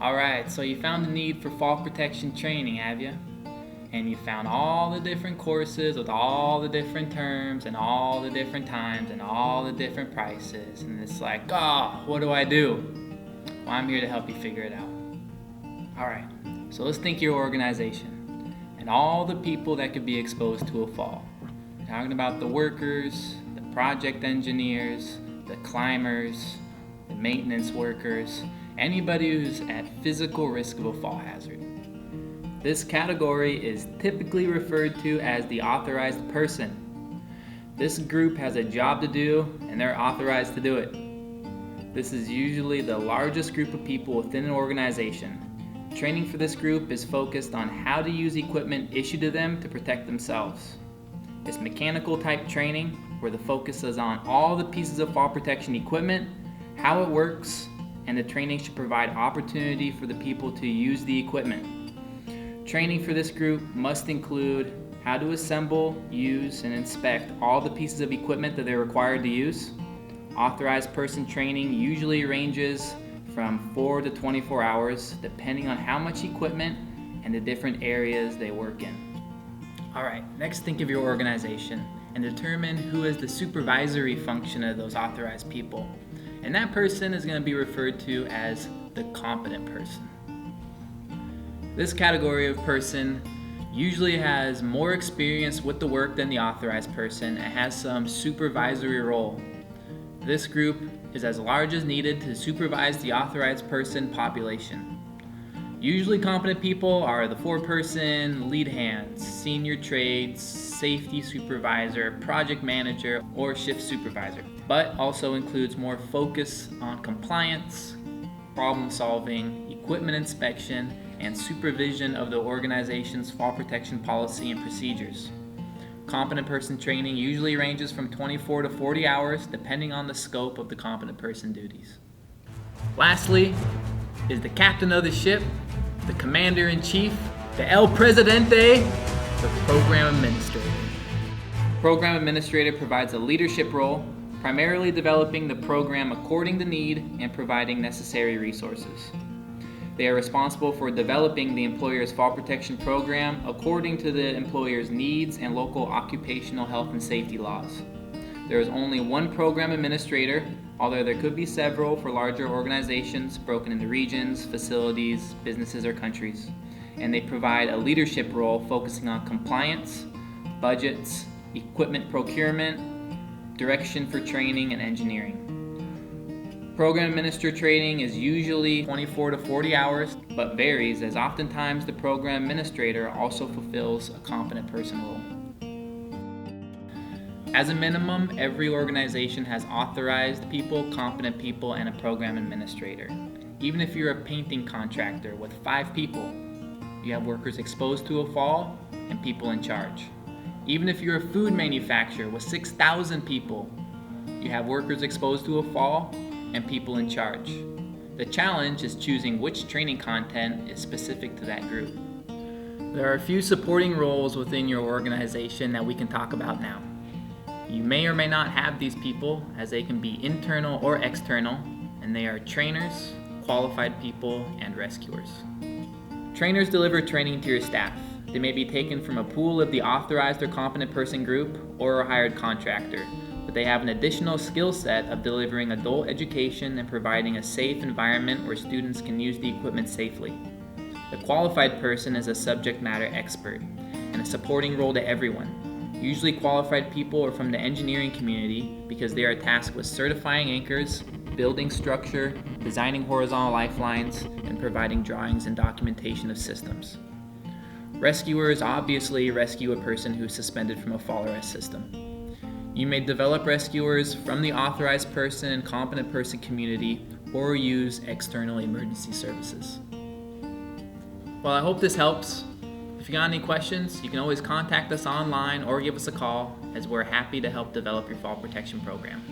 Alright, so you found the need for fall protection training, have you? And you found all the different courses with all the different terms and all the different times and all the different prices. And it's like, oh, what do I do? Well, I'm here to help you figure it out. Alright, so let's think your organization and all the people that could be exposed to a fall. We're talking about the workers, the project engineers, the climbers, the maintenance workers, anybody who's at physical risk of a fall hazard. This category is typically referred to as the authorized person. This group has a job to do and they're authorized to do it. This is usually the largest group of people within an organization. Training for this group is focused on how to use equipment issued to them to protect themselves. It's mechanical type training where the focus is on all the pieces of fall protection equipment, how it works, and the training should provide opportunity for the people to use the equipment. Training for this group must include how to assemble, use, and inspect all the pieces of equipment that they're required to use. Authorized person training usually ranges from 4 to 24 hours, depending on how much equipment and the different areas they work in. Alright, next think of your organization and determine who is the supervisory function of those authorized people. And that person is going to be referred to as the competent person. This category of person usually has more experience with the work than the authorized person and has some supervisory role. This group is as large as needed to supervise the authorized person population. Usually competent people are the foreperson, lead hands, senior trades, safety supervisor, project manager, or shift supervisor, but also includes more focus on compliance, problem solving, equipment inspection, and supervision of the organization's fall protection policy and procedures. Competent person training usually ranges from 24 to 40 hours depending on the scope of the competent person duties. Lastly is the captain of the ship, the commander-in-chief, the El Presidente, the program administrator. Program administrator provides a leadership role, primarily developing the program according to need and providing necessary resources. They are responsible for developing the employer's fall protection program according to the employer's needs and local occupational health and safety laws. There is only one program administrator, although there could be several for larger organizations broken into regions, facilities, businesses, or countries. And they provide a leadership role focusing on compliance, budgets, equipment procurement, direction for training, and engineering. Program administrator training is usually 24 to 40 hours, but varies as oftentimes the program administrator also fulfills a competent person role. As a minimum, every organization has authorized people, competent people, and a program administrator. Even if you're a painting contractor with 5 people, you have workers exposed to a fall and people in charge. Even if you're a food manufacturer with 6,000 people, you have workers exposed to a fall and people in charge. The challenge is choosing which training content is specific to that group. There are a few supporting roles within your organization that we can talk about now. You may or may not have these people, as they can be internal or external, and they are trainers, qualified people, and rescuers. Trainers deliver training to your staff. They may be taken from a pool of the authorized or competent person group or a hired contractor, but they have an additional skill set of delivering adult education and providing a safe environment where students can use the equipment safely. The qualified person is a subject matter expert and a supporting role to everyone. Usually qualified people are from the engineering community because they are tasked with certifying anchors, building structure, designing horizontal lifelines, and providing drawings and documentation of systems. Rescuers obviously rescue a person who is suspended from a fall arrest system. You may develop rescuers from the authorized person and competent person community or use external emergency services. Well, I hope this helps. If you got any questions, you can always contact us online or give us a call, as we're happy to help develop your fall protection program.